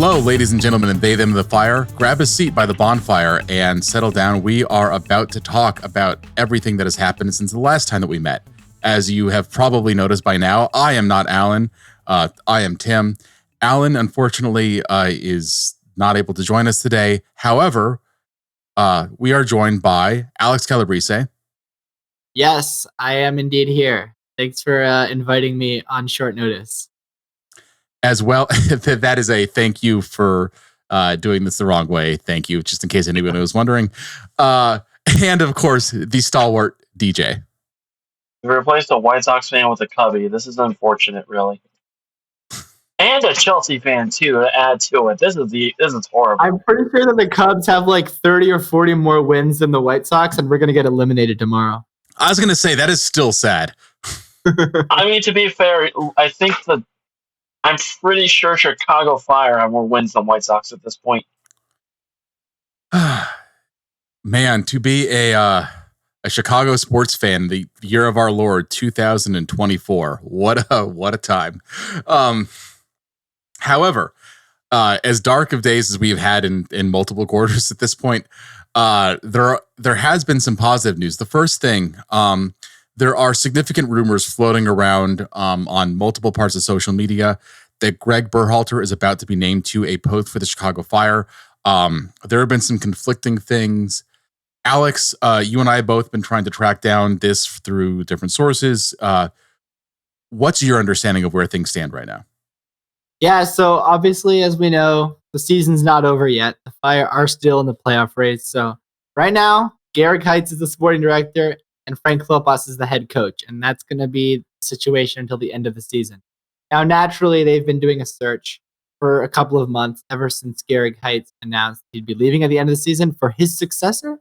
Hello, ladies and gentlemen, and they, them, the fire. Grab a seat by the bonfire and settle down. We are about to talk about everything that has happened since the last time that we met. As you have probably noticed by now, I am not Alan. I am Tim. Alan, unfortunately, is not able to join us today. However, we are joined by Alex Calabrese. Yes, I am indeed here. Thanks for inviting me on short notice. As well, that is a thank you for doing this the wrong way. Thank you, just in case anyone was wondering. And of course, the stalwart DJ. We replaced a White Sox fan with a Cubby. This is unfortunate, really. And a Chelsea fan too to add to it. This is horrible. I'm pretty sure that the Cubs have like 30 or 40 more wins than the White Sox, and we're going to get eliminated tomorrow. I was going to say that is still sad. I mean, to be fair, I'm pretty sure Chicago Fire have more wins than White Sox at this point. Man, to be a Chicago sports fan, the year of our Lord 2024. What a time. However, as dark of days as we've had in multiple quarters at this point, there has been some positive news. The first thing, there are significant rumors floating around on multiple parts of social media that Gregg Berhalter is about to be named to a post for the Chicago Fire. There have been some conflicting things. Alex, you and I have both been trying to track down this through different sources. What's your understanding of where things stand right now? Yeah, so obviously, as we know, the season's not over yet. The Fire are still in the playoff race. So right now, Garrick Heights is the sporting director, and Frank Klopas is the head coach, and that's going to be the situation until the end of the season. Now, naturally, they've been doing a search for a couple of months, ever since Garrick Heights announced he'd be leaving at the end of the season for his successor,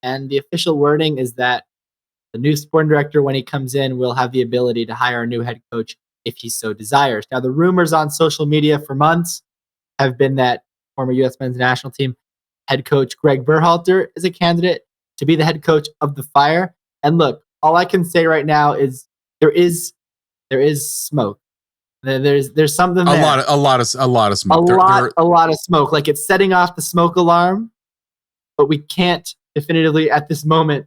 and the official wording is that the new sporting director, when he comes in, will have the ability to hire a new head coach if he so desires. Now, the rumors on social media for months have been that former U.S. men's national team head coach Gregg Berhalter is a candidate to be the head coach of the Fire. And look, all I can say right now is there is smoke. There's something there. A lot of smoke. A lot of smoke. Like, it's setting off the smoke alarm, but we can't definitively at this moment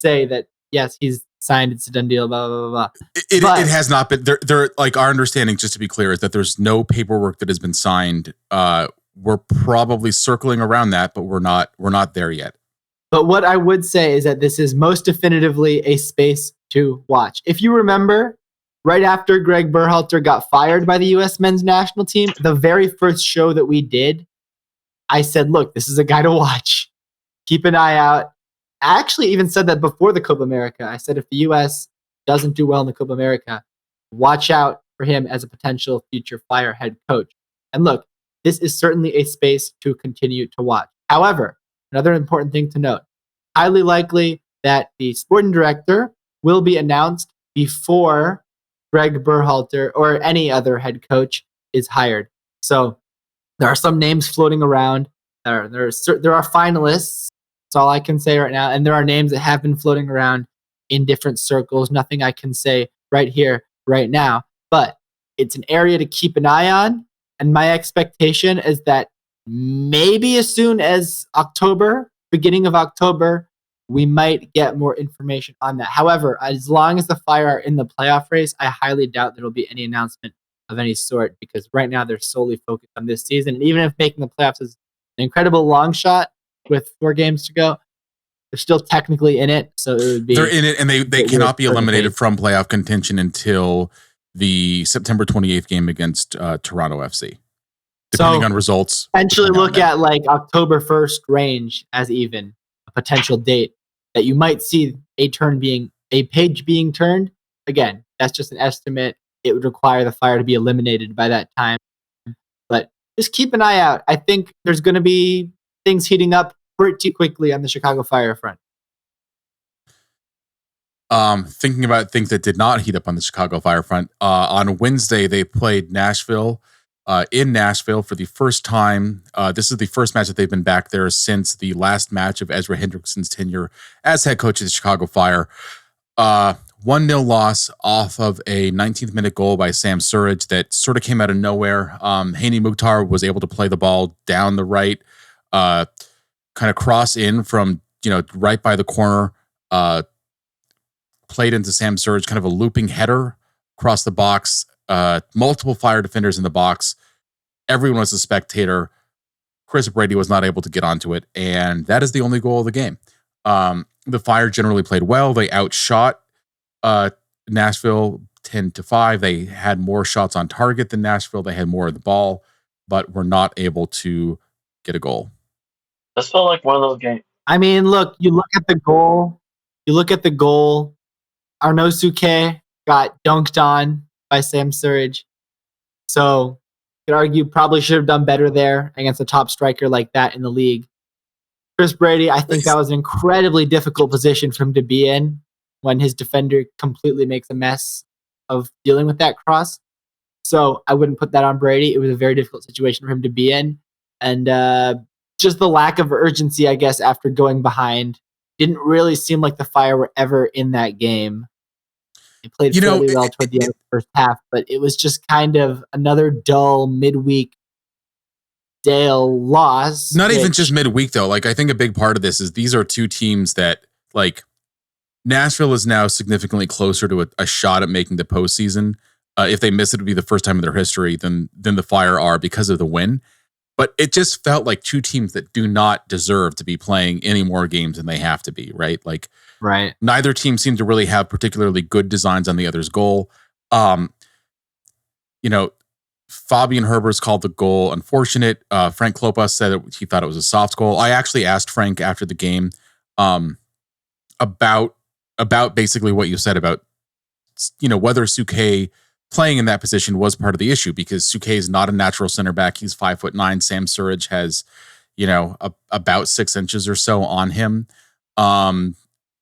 say that yes, he's signed, it's a done deal, blah blah blah. It has not been there. Like, our understanding, just to be clear, is that there's no paperwork that has been signed. We're probably circling around that, but we're not there yet. But what I would say is that this is most definitively a space to watch. If you remember, right after Gregg Berhalter got fired by the U.S. men's national team, the very first show that we did, I said, look, this is a guy to watch. Keep an eye out. I actually even said that before the Copa America. I said if the U.S. doesn't do well in the Copa America, watch out for him as a potential future Fire head coach. And look, this is certainly a space to continue to watch. However, another important thing to note, highly likely that the sporting director will be announced before Gregg Berhalter or any other head coach is hired. So there are some names floating around. There are finalists. That's all I can say right now. And there are names that have been floating around in different circles. Nothing I can say right here, right now. But it's an area to keep an eye on. And my expectation is that maybe as soon as October, beginning of October, we might get more information on that. However, as long as the Fire are in the playoff race, I highly doubt there will be any announcement of any sort, because right now they're solely focused on this season. And even if making the playoffs is an incredible long shot with 4 games to go, they're still technically in it. So it would be, they're in it, and they cannot be eliminated from playoff contention until the September 28th game against Toronto FC. Depending on results. Potentially look at like October 1st range as even a potential date that you might see a page being turned. Again, that's just an estimate. It would require the Fire to be eliminated by that time. But just keep an eye out. I think there's going to be things heating up pretty quickly on the Chicago Fire front. Thinking about things that did not heat up on the Chicago Fire front, on Wednesday they played Nashville. In Nashville for the first time. This is the first match that they've been back there since the last match of Ezra Hendrickson's tenure as head coach of the Chicago Fire. 1-0 loss off of a 19th minute goal by Sam Surridge that sort of came out of nowhere. Haney Mukhtar was able to play the ball down the right, kind of cross in from, right by the corner, played into Sam Surridge, kind of a looping header across the box, multiple Fire defenders in the box. Everyone was a spectator. Chris Brady was not able to get onto it, and that is the only goal of the game. The Fire generally played well. They outshot Nashville 10-5. They had more shots on target than Nashville. They had more of the ball, but were not able to get a goal. This felt like one of those games. I mean, look, you look at the goal. Arnosuke got dunked on by Sam Surridge. So you could argue probably should have done better there against a top striker like that in the league. Chris Brady, I think that was an incredibly difficult position for him to be in when his defender completely makes a mess of dealing with that cross. So I wouldn't put that on Brady. It was a very difficult situation for him to be in. And just the lack of urgency, I guess, after going behind. Didn't really seem like the Fire were ever in that game. They played fairly well toward the end of the first half, but it was just kind of another dull midweek Dale loss. Not even just midweek, though. Like, I think a big part of this is these are two teams that, like, Nashville is now significantly closer to a shot at making the postseason. If they miss it, it would be the first time in their history than the Fire are because of the win. But it just felt like two teams that do not deserve to be playing any more games than they have to be, right? Like, right. Neither team seemed to really have particularly good designs on the other's goal. Fabian Herbers called the goal unfortunate. Frank Klopas said that he thought it was a soft goal. I actually asked Frank after the game about basically what you said about, whether Suke playing in that position was part of the issue, because Suke is not a natural center back. He's 5'9". Sam Surridge has, about 6 inches or so on him. And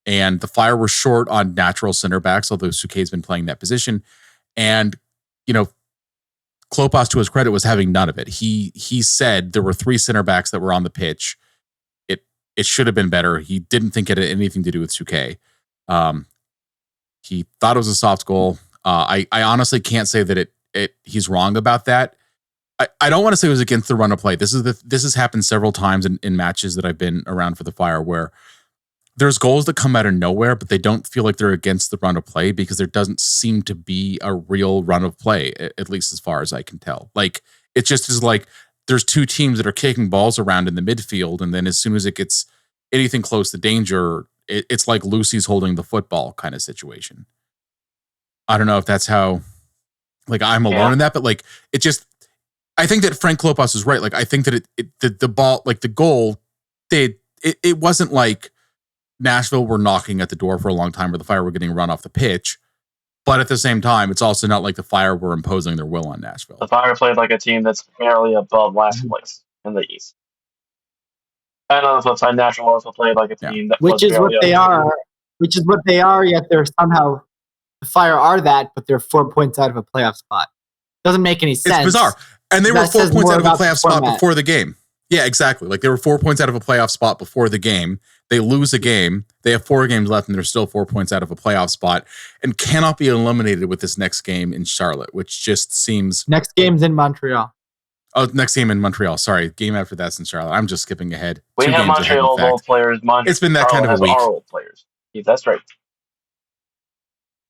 the Fire were short on natural center backs, although Suke's been playing that position. And, Klopas, to his credit, was having none of it. He said there were 3 center backs that were on the pitch. It should have been better. He didn't think it had anything to do with Suke. He thought it was a soft goal. I honestly can't say that he's wrong about that. I don't want to say it was against the run of play. This has happened several times in matches that I've been around for the Fire, where there's goals that come out of nowhere, but they don't feel like they're against the run of play because there doesn't seem to be a real run of play, at least as far as I can tell. Like, it just is like there's two teams that are kicking balls around in the midfield, and then as soon as it gets anything close to danger, it's like Lucy's holding the football kind of situation. I don't know if that's how, like, I'm alone in that, but like, it just, I think that Frank Klopas is right. Like, I think that the ball, like the goal, it wasn't like Nashville were knocking at the door for a long time or the Fire were getting run off the pitch. But at the same time, it's also not like the Fire were imposing their will on Nashville. The Fire played like a team that's barely above last place in the East. And on the flip side, Nashville also played like a team that which is what they are. Which is what they are, yet they're somehow, the Fire are that, but they're 4 points out of a playoff spot. Doesn't make any sense. It's bizarre. And they were 4 points out of a playoff spot before the game. Yeah, exactly. Like, they were 4 points out of a playoff spot before the game. They lose a game. They have 4 games left, and they're still 4 points out of a playoff spot and cannot be eliminated with this next game in Charlotte, which just seems... Next game's in Montreal. Oh, next game in Montreal. Sorry, game after that's in Charlotte. I'm just skipping ahead. We have Montreal's old players. It's been that kind of a week. Our old players. Yeah, that's right.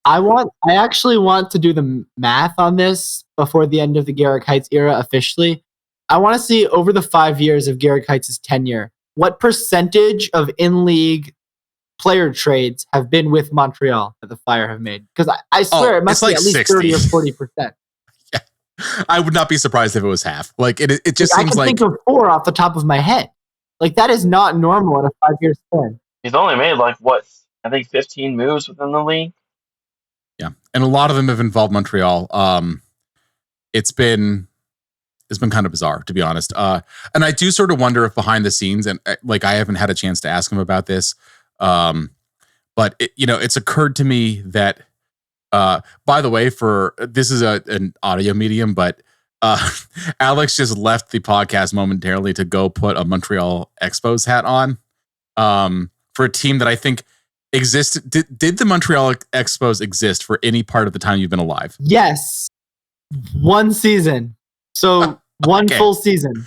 I actually want to do the math on this before the end of the Garrick Heights era officially. I want to see over the 5 years of Garrick Heights' tenure, what percentage of in-league player trades have been with Montreal that the Fire have made? Because I swear it must be at least 60. 30 or 40%. Yeah, I would not be surprised if it was half. Like, it just seems like... I can think of 4 off the top of my head. Like, that is not normal in a 5-year span. He's only made, like, what, I think 15 moves within the league? Yeah, and a lot of them have involved Montreal. It's been kind of bizarre, to be honest. And I do sort of wonder if behind the scenes, and like, I haven't had a chance to ask him about this, but it's occurred to me that, by the way, this is an audio medium, but Alex just left the podcast momentarily to go put a Montreal Expos hat on, for a team that I think Did the Montreal Expos exist for any part of the time you've been alive? Yes. One season. So one full season.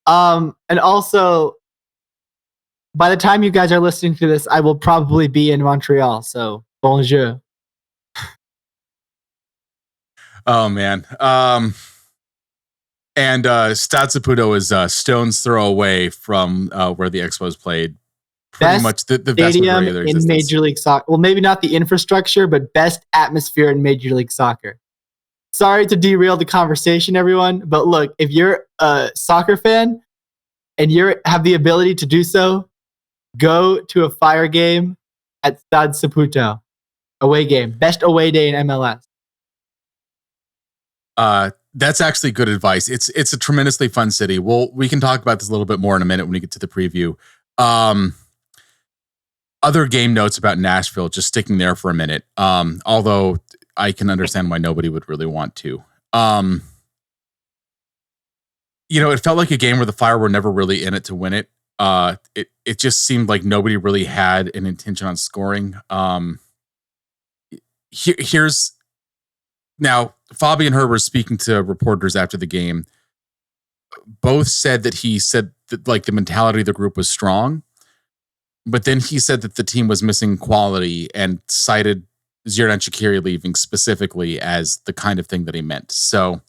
And also, by the time you guys are listening to this, I will probably be in Montreal. So bonjour. Oh man. And Stade Saputo is stone's throw away from where the Expos played. Pretty Best much the vast stadium majority of their in existence. Major League Soccer. Well, maybe not the infrastructure, but best atmosphere in Major League Soccer. Sorry to derail the conversation, everyone, but look, if you're a soccer fan and you have the ability to do so, go to a Fire game at Stade Saputo. Away game. Best away day in MLS. That's actually good advice. It's a tremendously fun city. We can talk about this a little bit more in a minute when we get to the preview. Other game notes about Nashville, just sticking there for a minute. Although I can understand why nobody would really want to. It felt like a game where the Fire were never really in it to win it. It just seemed like nobody really had an intention on scoring. Here's now Fabian Herbert speaking to reporters after the game. Both said that he said that like the mentality of the group was strong, but then he said that the team was missing quality and cited Xherdan Shaqiri leaving specifically as the kind of thing that he meant. So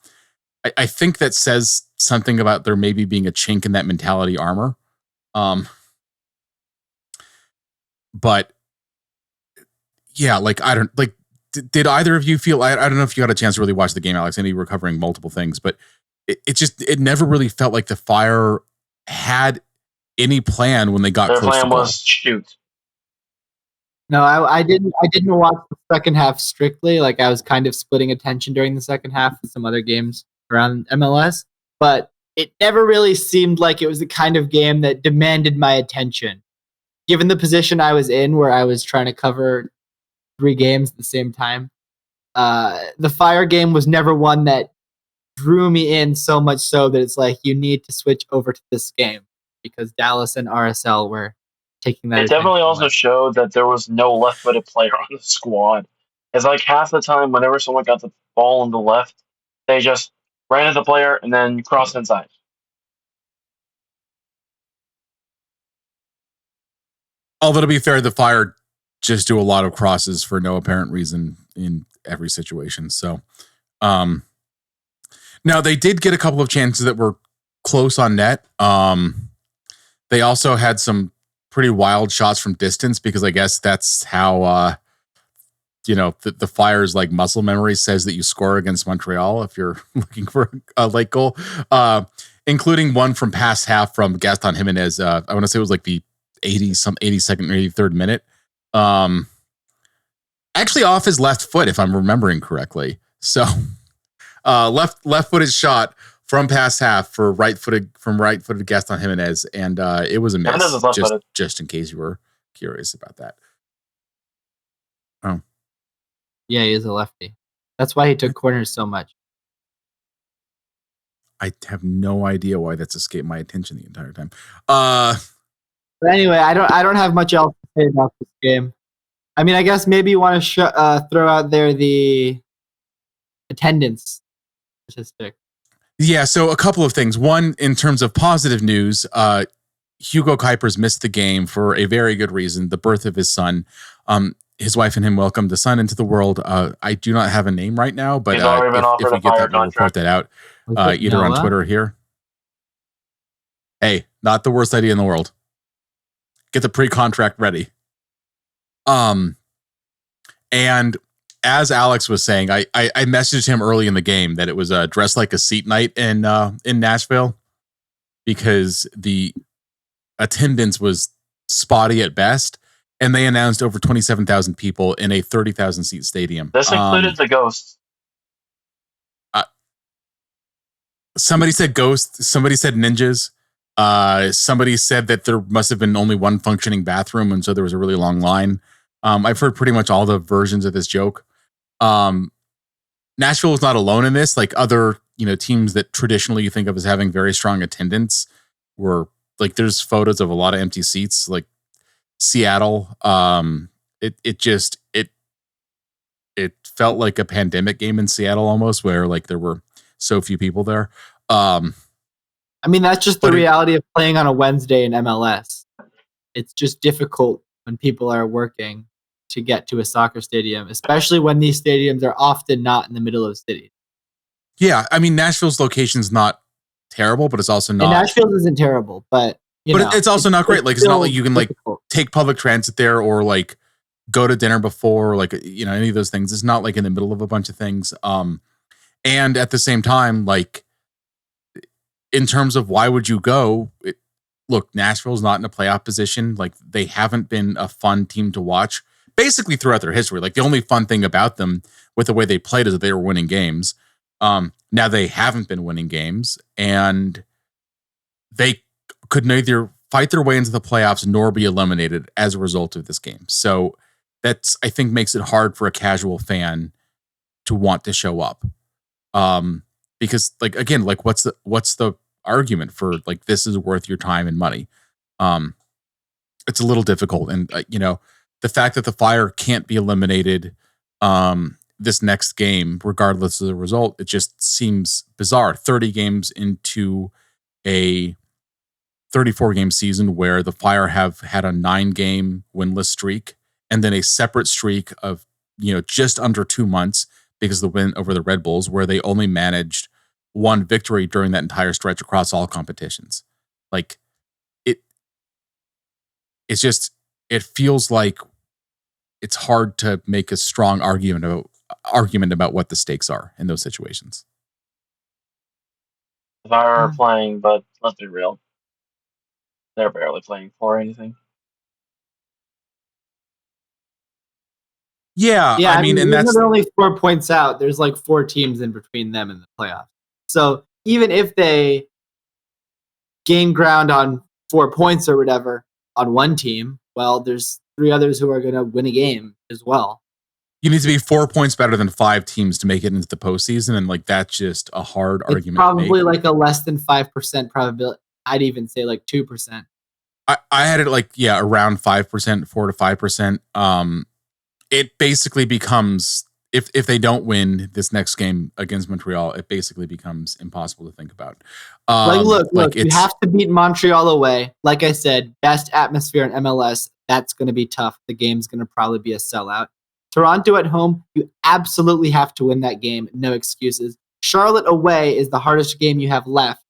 I think that says something about there maybe being a chink in that mentality armor. But yeah, like I don't like. Did either of you feel? I don't know if you got a chance to really watch the game, Alex. I know you were covering multiple things, but it never really felt like the Fire had any plan when they got Their close to plan goal. was shoot. No, I didn't watch the second half strictly. Like I was kind of splitting attention during the second half with some other games around MLS, but it never really seemed like it was the kind of game that demanded my attention. Given the position I was in where I was trying to cover 3 games at the same time, the Fire game was never one that drew me in so much so that it's like you need to switch over to this game because Dallas and RSL were taking that. It definitely also showed that there was no left-footed player on the squad. It's like half the time, whenever someone got the ball on the left, they just ran at the player and then crossed inside. Although to be fair, the Fire just do a lot of crosses for no apparent reason in every situation. So, now they did get a couple of chances that were close on net. They also had some pretty wild shots from distance because I guess that's how, the Fire's like muscle memory says that you score against Montreal if you're looking for a late goal, including one from past half from Gaston Jimenez. I want to say it was like the 82nd or 83rd minute. Actually off his left foot, if I'm remembering correctly. So, left-footed shot from past half for right-footed Gaston Jimenez, and it was a miss. Just in case you were curious about that. Oh, yeah, he is a lefty. That's why he took corners so much. I have no idea why that's escaped my attention the entire time. But anyway, I don't have much else to say about this game. I mean, I guess maybe you want to throw out there the attendance statistic. Yeah, so a couple of things. One, in terms of positive news, Hugo Kuipers missed the game for a very good reason, the birth of his son. His wife and him welcomed the son into the world. I do not have a name right now, but if we get that, we'll report that out either Noah? On Twitter or here. Hey, not the worst idea in the world. Get the pre-contract ready. And as Alex was saying, I messaged him early in the game that it was dressed like a seat night in Nashville because the attendance was spotty at best, and they announced over 27,000 people in a 30,000 seat stadium. This included the ghosts. Somebody said ghosts. Somebody said ninjas. Somebody said that there must have been only one functioning bathroom, and so there was a really long line. I've heard pretty much all the versions of this joke. Nashville is not alone in this. Like other, teams that traditionally you think of as having very strong attendance were like, there's photos of a lot of empty seats. Like Seattle. It felt like a pandemic game in Seattle almost, where like there were so few people there. I mean, that's just the reality of playing on a Wednesday in MLS. It's just difficult when people are working to get to a soccer stadium, especially when these stadiums are often not in the middle of cities. Yeah, I mean, Nashville's location's not terrible, but it's also not. And Nashville isn't terrible, but it's also not great. Like, it's not like you can difficult. like take public transit there or like go to dinner before, or like, you know, any of those things. It's not like in the middle of a bunch of things. And at the same time, like, in terms of why would you go? Look, Nashville's not in a playoff position. Like, they haven't been a fun team to watch basically throughout their history. Like, the only fun thing about them with the way they played is that they were winning games. Now they haven't been winning games, and they could neither fight their way into the playoffs nor be eliminated as a result of this game. So that's, I think, makes it hard for a casual fan to want to show up. Because, like, again, like, what's the argument for like this is worth your time and money? It's a little difficult, and you know, the fact that the Fire can't be eliminated this next game, regardless of the result, it just seems bizarre. 30 games into a 34 game season where the Fire have had a 9-game winless streak, and then a separate streak of, you know, just under 2 months because of the win over the Red Bulls, where they only managed one victory during that entire stretch across all competitions. Like, it's just, it feels like it's hard to make a strong argument about what the stakes are in those situations. The Fire are playing, but let's be real, they're barely playing for anything. Yeah, I mean, and that's only 4 points out. There's like 4 teams in between them and the playoffs. So even if they gain ground on 4 points or whatever on one team, well, there's 3 others who are going to win a game as well. You need to be 4 points better than 5 teams to make it into the postseason, and like that's just a hard argument. Probably like a less than 5% probability. I'd even say like 2%. I had it like, yeah, around 5%, 4 to 5%. It basically becomes, if they don't win this next game against Montreal, it basically becomes impossible to think about. Look, you have to beat Montreal away. Like I said, best atmosphere in MLS. That's going to be tough. The game's going to probably be a sellout. Toronto at home, you absolutely have to win that game. No excuses. Charlotte away is the hardest game you have left,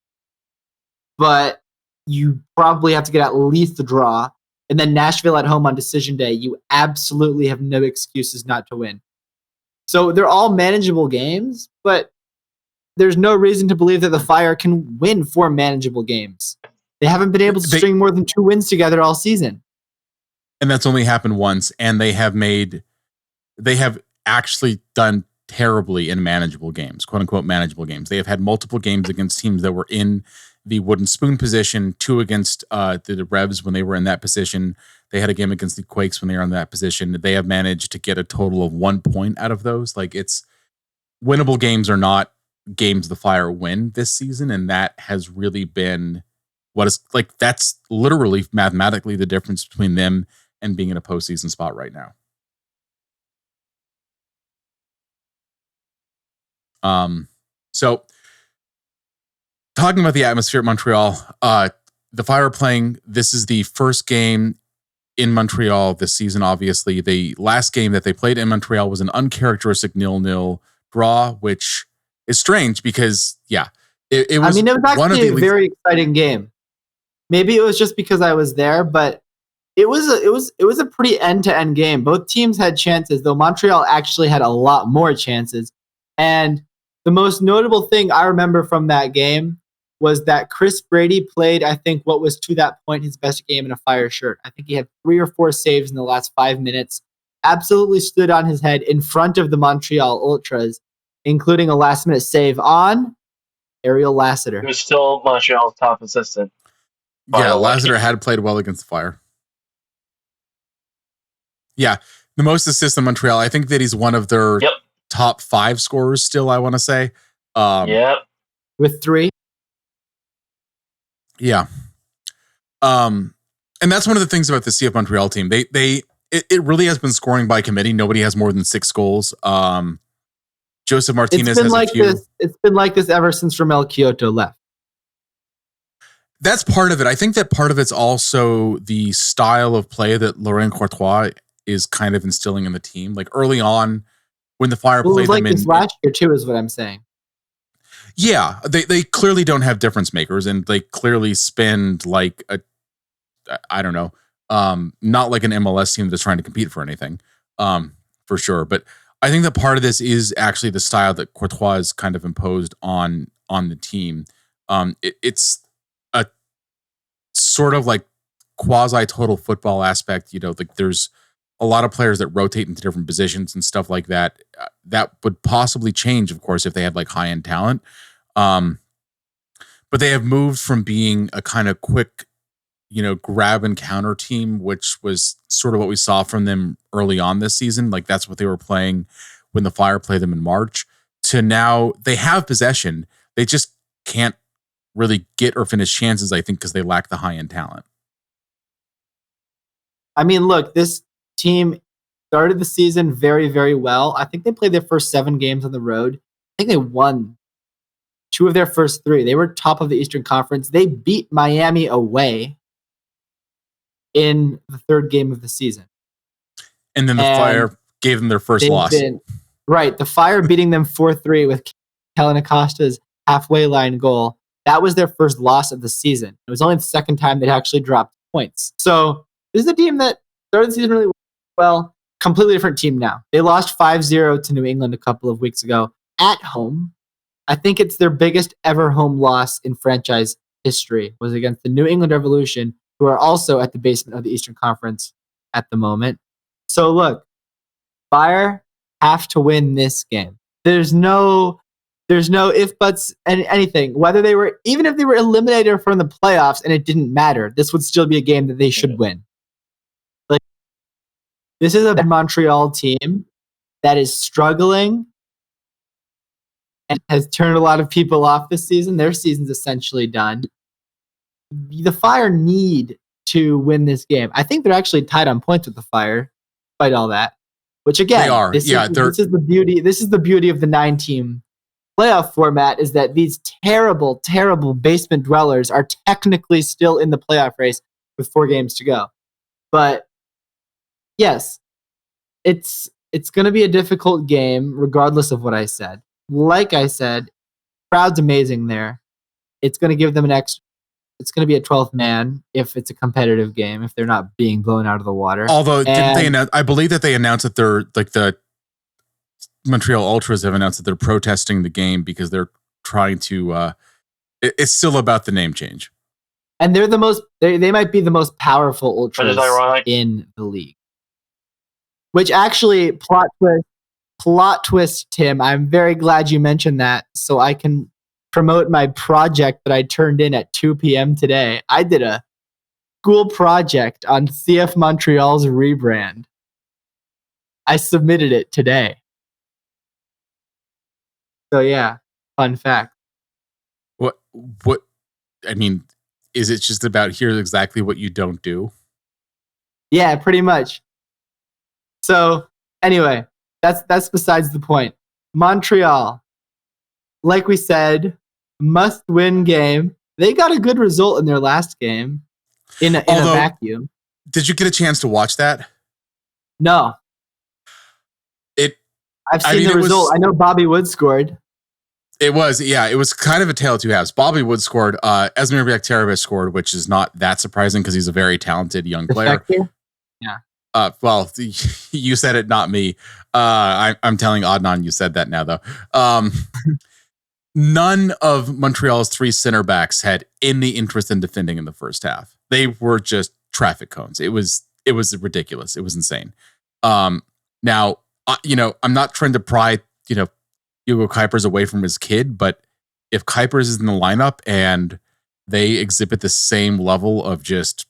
but you probably have to get at least a draw. And then Nashville at home on decision day, you absolutely have no excuses not to win. So they're all manageable games, but there's no reason to believe that the Fire can win 4 manageable games. They haven't been able to string more than 2 wins together all season. And that's only happened once, and they have actually done terribly in manageable games, quote unquote manageable games. They have had multiple games against teams that were in the wooden spoon position, 2 against the Revs when they were in that position. They had a game against the Quakes when they were in that position. They have managed to get a total of 1 point out of those. Like, it's winnable games are not games the Fire win this season, and that has really been what is like, that's literally mathematically the difference between them and being in a postseason spot right now. So talking about the atmosphere at Montreal, the Fire are playing, this is the first game in Montreal this season, obviously. The last game that they played in Montreal was an uncharacteristic 0-0 draw, which is strange because, yeah, it was. I mean, it was actually a very exciting game. Maybe it was just because I was there, but it was a pretty end-to-end game. Both teams had chances, though Montreal actually had a lot more chances. And the most notable thing I remember from that game was that Chris Brady played, I think, what was to that point his best game in a Fire shirt. I think he had 3 or 4 saves in the last 5 minutes. Absolutely stood on his head in front of the Montreal Ultras, including a last-minute save on Ariel Lassiter. He was still Montreal's top assistant. Yeah, Lassiter had played well against the Fire. Yeah, the most assists in Montreal. I think that he's one of their top 5 scorers still, I want to say. With 3? Yeah. And that's one of the things about the CF Montreal team. It really has been scoring by committee. Nobody has more than 6 goals. Joseph Martinez has a few. It's been like this ever since Romel Kyoto left. That's part of it. I think that part of it's also the style of play that Laurent Courtois is kind of instilling in the team. Like early on, when the Fire played them this last year too, is what I'm saying. Yeah, they clearly don't have difference makers, and they clearly spend like I don't know, not like an MLS team that's trying to compete for anything, for sure. But I think that part of this is actually the style that Courtois has kind of imposed on the team. It's a sort of like quasi total football aspect. Like there's a lot of players that rotate into different positions and stuff like that. That would possibly change, of course, if they had like high end talent. But they have moved from being a kind of quick, grab and counter team, which was sort of what we saw from them early on this season. Like that's what they were playing when the Fire played them in March, to now they have possession. They just can't really get or finish chances, I think, because they lack the high end talent. I mean, look, this team started the season very, very well. I think they played their first 7 games on the road. I think they won 2 of their first 3. They were top of the Eastern Conference. They beat Miami away in the 3rd game of the season. And then the Fire gave them their first loss. Right. The Fire beating them 4-3 with Kellen Acosta's halfway line goal. That was their first loss of the season. It was only the second time they'd actually dropped points. So this is a team that started the season really well. Completely different team now. They lost 5-0 to New England a couple of weeks ago at home. I think it's their biggest ever home loss in franchise history, was against the New England Revolution, who are also at the basement of the Eastern Conference at the moment. So look, Fire have to win this game. There's no if, buts, and anything. Even if they were eliminated from the playoffs and it didn't matter, this would still be a game that they should win. Like, this is a Montreal team that is struggling and has turned a lot of people off this season. Their season's essentially done. The Fire need to win this game. I think they're actually tied on points with the Fire, despite all that. Which again, they are. This is the beauty. This is the beauty of the 9-team playoff format, is that these terrible, terrible basement dwellers are technically still in the playoff race with 4 games to go. But yes, it's going to be a difficult game, regardless of what I said. Like I said, crowd's amazing there. It's going to give them it's going to be a 12th man if it's a competitive game, if they're not being blown out of the water. Although, didn't they announce, I believe that they announced that they're like the Montreal Ultras have announced that they're protesting the game because they're trying to, it's still about the name change. And they're they might be the most powerful Ultras in the league. Which actually, plot twist, Tim, I'm very glad you mentioned that, so I can promote my project that I turned in at 2 p.m. today. I did a school project on CF Montreal's rebrand. I submitted it today. So yeah, fun fact. What, I mean, is it just about here's exactly what you don't do? Yeah, pretty much. So anyway, that's besides the point. Montreal, like we said, must-win game. They got a good result in their last game in a vacuum. Did you get a chance to watch that? No. I've seen the result. I know Bobby Wood scored. It was kind of a tale of two halves. Bobby Wood scored. Esmir Bekterevic scored, which is not that surprising because he's a very talented young player. Yeah. Well, you said it, not me. I'm telling Adnan you said that now, though. None of Montreal's 3 center backs had any interest in defending in the first half. They were just traffic cones. It was ridiculous. It was insane. Now, I'm not trying to pry, Hugo Kuipers away from his kid, but if Kuipers is in the lineup and they exhibit the same level of just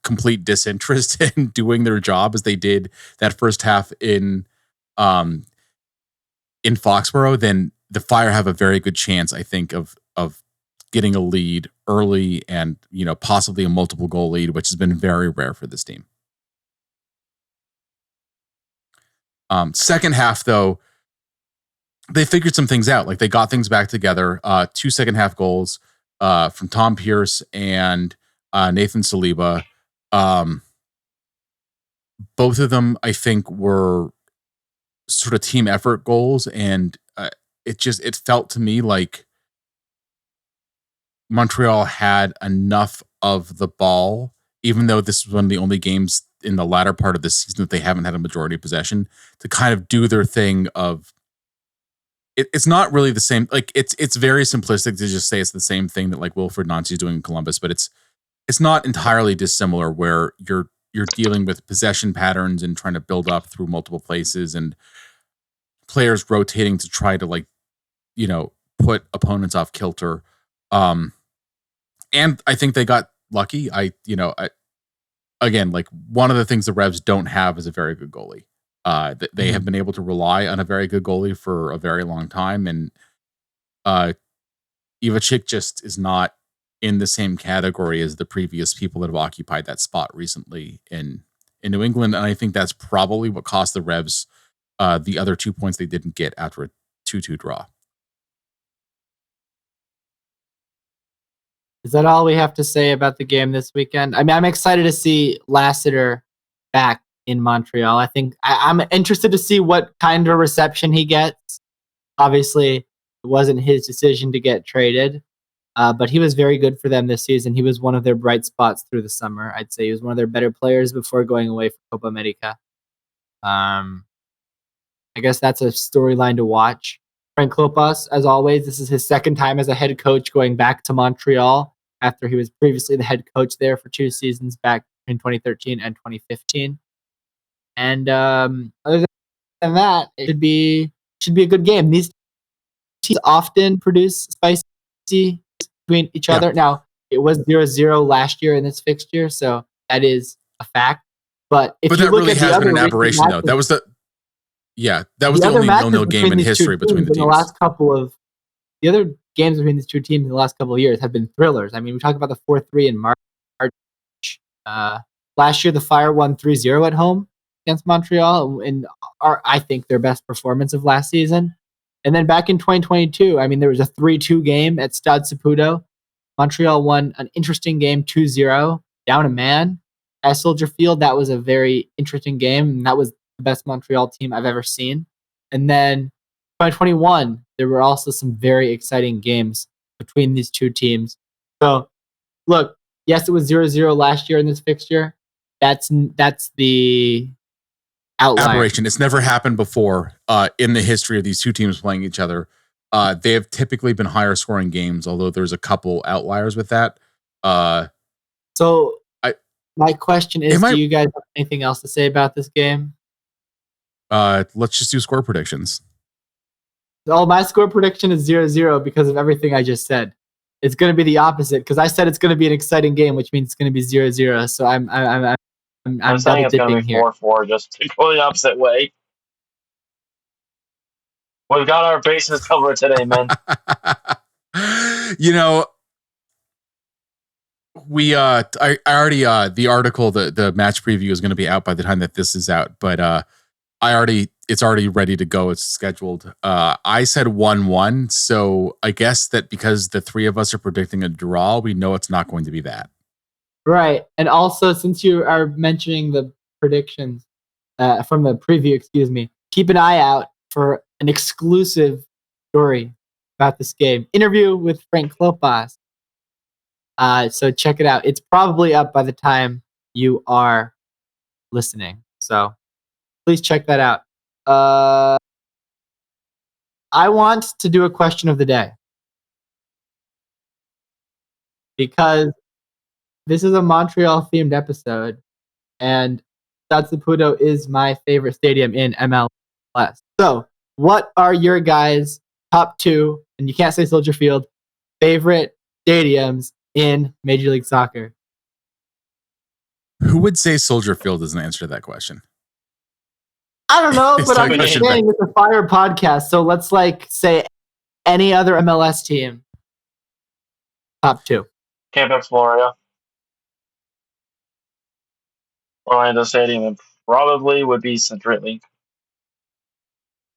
complete disinterest in doing their job as they did that first half in Foxborough, then the Fire have a very good chance, I think, of getting a lead early and, possibly a multiple goal lead, which has been very rare for this team. Second half, though, they figured some things out. Like they got things back together. 2 second half goals from Tom Pierce and Nathan Saliba. Both of them, I think, were sort of team effort goals, and it felt to me like Montreal had enough of the ball, even though this was one of the only games in the latter part of the season that they haven't had a majority of possession, to kind of do their thing of it's not really the same. Like it's very simplistic to just say it's the same thing that like Wilfred Nancy is doing in Columbus, but it's not entirely dissimilar where you're dealing with possession patterns and trying to build up through multiple places and players rotating to try to put opponents off kilter. And I think they got lucky. Again, like one of the things the Revs don't have is a very good goalie. They have been able to rely on a very good goalie for a very long time. And Ivachik just is not in the same category as the previous people that have occupied that spot recently in New England. And I think that's probably what cost the Revs the other 2 points they didn't get after a 2-2 draw. Is that all we have to say about the game this weekend? I mean, I'm excited to see Lassiter back in Montreal. I think I'm interested to see what kind of reception he gets. Obviously, it wasn't his decision to get traded, but he was very good for them this season. He was one of their bright spots through the summer. I'd say he was one of their better players before going away for Copa America. I guess that's a storyline to watch. Frank Klopas, as always, this is his second time as a head coach going back to Montreal after he was previously the head coach there for 2 seasons back in 2013 and 2015. And other than that, it should be a good game. These teams often produce spicy between each other. Now, it was 0-0 last year in this fixture, so that is a fact. But if you that look really at has the been an other aberration, though. That was the only matches 0-0 game in these history two between the teams in teams. The other games between these two teams in the last couple of years have been thrillers. I mean, we talk about the 4-3 in March. Last year, the Fire won 3-0 at home against Montreal, and I think their best performance of last season. And then back in 2022, I mean, there was a 3-2 game at Stade Saputo. Montreal won an interesting game 2-0, down a man at Soldier Field. That was a very interesting game, and that was the best Montreal team I've ever seen. And then 2021, there were also some very exciting games between these two teams. So, look, yes, it was 0-0 last year in this fixture. That's the outlier. Aberration. It's never happened before in the history of these two teams playing each other. They have typically been higher scoring games, although there's a couple outliers with that. My question is, do you guys have anything else to say about this game? Let's just do score predictions. My score prediction is 0-0 because of everything I just said. It's going to be the opposite because I said it's going to be an exciting game, which means it's going to be 0-0. So I'm saying it's going to be 4-4, just to go the opposite way. We've got our bases covered today, man. I already the article, the match preview is going to be out by the time that this is out, but it's already ready to go. It's scheduled. I said 1-1, so I guess that because the three of us are predicting a draw, we know it's not going to be that. Right. And also, since you are mentioning the predictions from the preview, keep an eye out for an exclusive story about this game. Interview with Frank Klopas. So check it out. It's probably up by the time you are listening. So please check that out. I want to do a question of the day because this is a Montreal-themed episode, and Stade Saputo is my favorite stadium in MLS. So, what are your guys' top 2, and you can't say Soldier Field, favorite stadiums in Major League Soccer? Who would say Soldier Field is an answer to that question? I don't know, but I'm just saying it's a Fire podcast, so let's say any other MLS team. Top 2. Campus Florida. Orlando Stadium, and probably would be CenturyLink.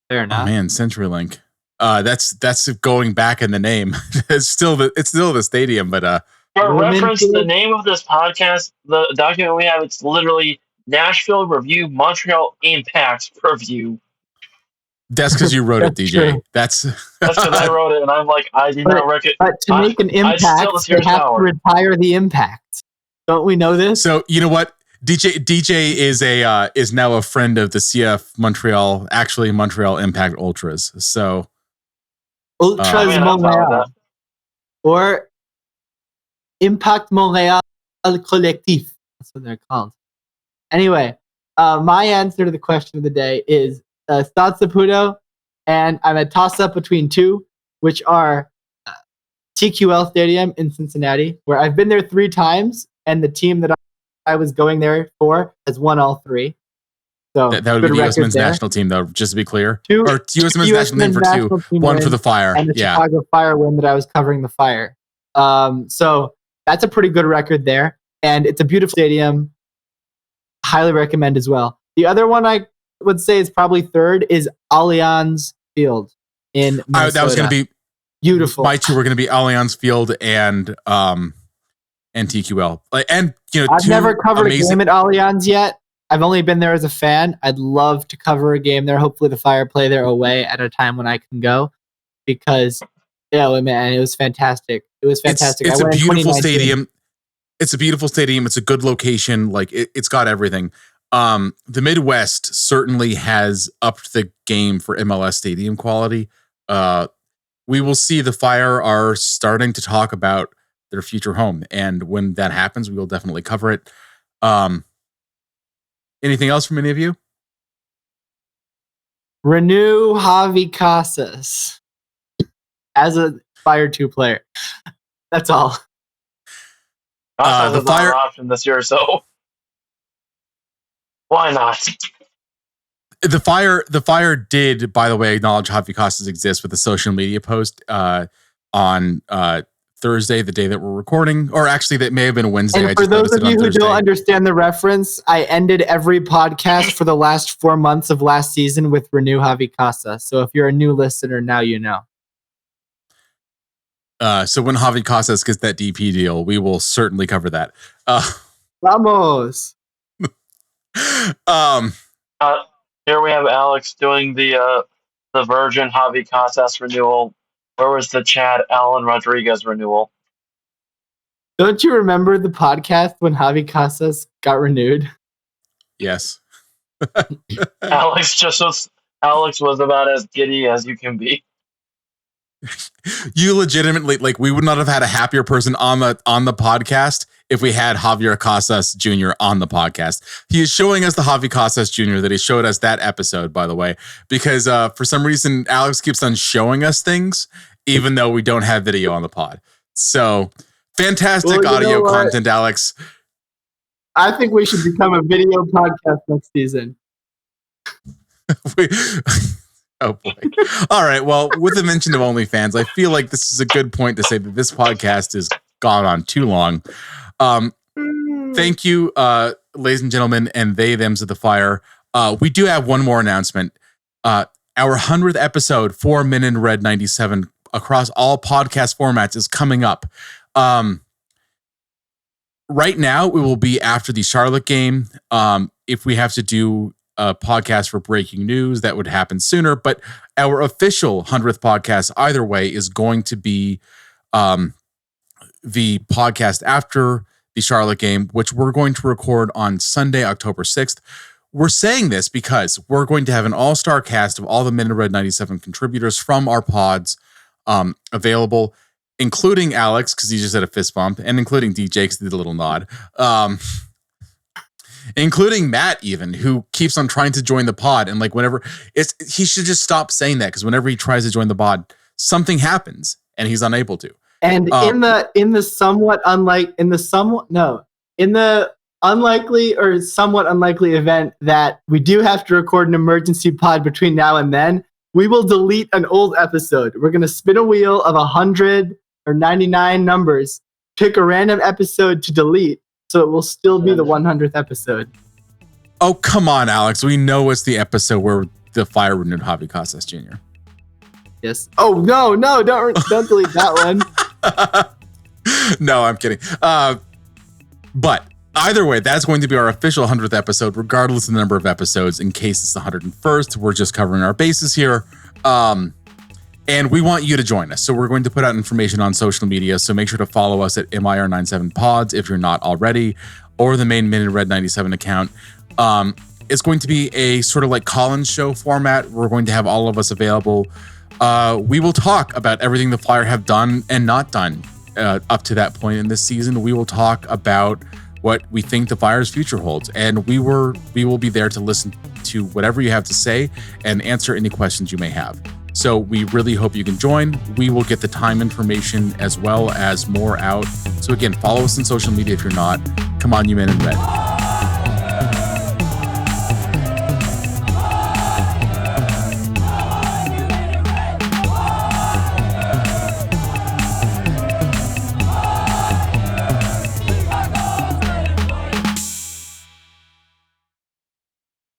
Fair Oh enough. man, CenturyLink. That's going back in the name. it's still the stadium, but For reference, the name of this podcast, the document we have, it's literally Nashville Review Montreal Impact Review. that's because you wrote it, That's DJ. true. That's That's because I wrote it, and I'm like, I did not reckon. But to make an impact, they have to retire the impact. Don't we know this? So you know what? DJ is now a friend of the CF Montreal, actually Montreal Impact Ultras. So Ultras Montreal or Impact Montréal Collectif. That's what they're called. Anyway, my answer to the question of the day is Stade Saputo, and I'm a toss-up between 2, which are TQL Stadium in Cincinnati, where I've been there 3 times, and the team that I was going there for has won all 3. So that would be the U.S. men's national team, though, just to be clear. 2, or U.S. men's national team for 2, 1 for the Fire. And the Chicago Fire win that I was covering the Fire. So that's a pretty good record there. And it's a beautiful stadium. Highly recommend as well. The other one I would say is probably 3rd is Allianz Field in Minnesota. That was going to be beautiful. My 2 were going to be Allianz Field and TQL. And I've never covered a game at Allianz yet. I've only been there as a fan. I'd love to cover a game there. Hopefully the Fire play there away at a time when I can go, because man, it was fantastic. It was fantastic. It's a beautiful stadium. It's a beautiful stadium. It's a good location. Like it's got everything. The Midwest certainly has upped the game for MLS stadium quality. We will see the Fire are starting to talk about their future home, and when that happens, we will definitely cover it. Anything else from any of you? Renew Javi Casas as a Fire 2 player. That's all. The Fire option this year, so why not? The Fire did, by the way, acknowledge Javi Casas exists with a social media post on Thursday, the day that we're recording, or actually that may have been a Wednesday. And for those of you who don't understand the reference, I ended every podcast for the last 4 months of last season with Renew Javi Casas. So if you're a new listener, now you know. So when Javi Casas gets that DP deal, we will certainly cover that. Vamos. Here we have Alex doing the Virgin Javi Casas renewal. Where was the Chad Allen Rodriguez renewal? Don't you remember the podcast when Javi Casas got renewed? Yes. Alex was about as giddy as you can be. You legitimately, we would not have had a happier person on the podcast if we had Javier Casas Jr. on the podcast. He is showing us the Javi Casas Jr. that he showed us that episode, by the way, because for some reason Alex keeps on showing us things even though we don't have video on the pod. So fantastic audio content, Alex. I think we should become a video podcast next season. Oh boy. All right. Well, with the mention of OnlyFans, I feel like this is a good point to say that this podcast has gone on too long. Thank you, ladies and gentlemen, and they, thems of the Fire. We do have one more announcement. Our 100th episode for Men in Red 97 across all podcast formats is coming up. Right now, it will be after the Charlotte game. If we have to do a podcast for breaking news, that would happen sooner. But our official 100th podcast, either way, is going to be the podcast after the Charlotte game, which we're going to record on Sunday, October 6th. We're saying this because we're going to have an all-star cast of all the Men in Red 97 contributors from our pods available, including Alex, because he just had a fist bump, and including DJ, because he did a little nod. Including Matt, even, who keeps on trying to join the pod, and whenever he should just stop saying that, because whenever he tries to join the pod, something happens and he's unable to. And in the unlikely or somewhat unlikely event that we do have to record an emergency pod between now and then, we will delete an old episode. We're going to spin a wheel of 100 or 99 numbers. Pick a random episode to delete, so it will still be the 100th episode. Oh, come on, Alex. We know it's the episode where the Fire renewed Javi Casas Jr. Yes. Oh, no, don't delete that one. No, I'm kidding. But either way, that's going to be our official 100th episode, regardless of the number of episodes. In case it's the 101st, we're just covering our bases here. And we want you to join us. So we're going to put out information on social media. So make sure to follow us at MIR97pods if you're not already, or the main Minute Red 97 account. It's going to be a sort of like call-in show format. We're going to have all of us available. We will talk about everything the Flyers have done and not done up to that point in this season. We will talk about what we think the Fire's future holds. And we will be there to listen to whatever you have to say and answer any questions you may have. So we really hope you can join. We will get the time information as well as more out. So again, follow us on social media if you're not. Come on, you men in red.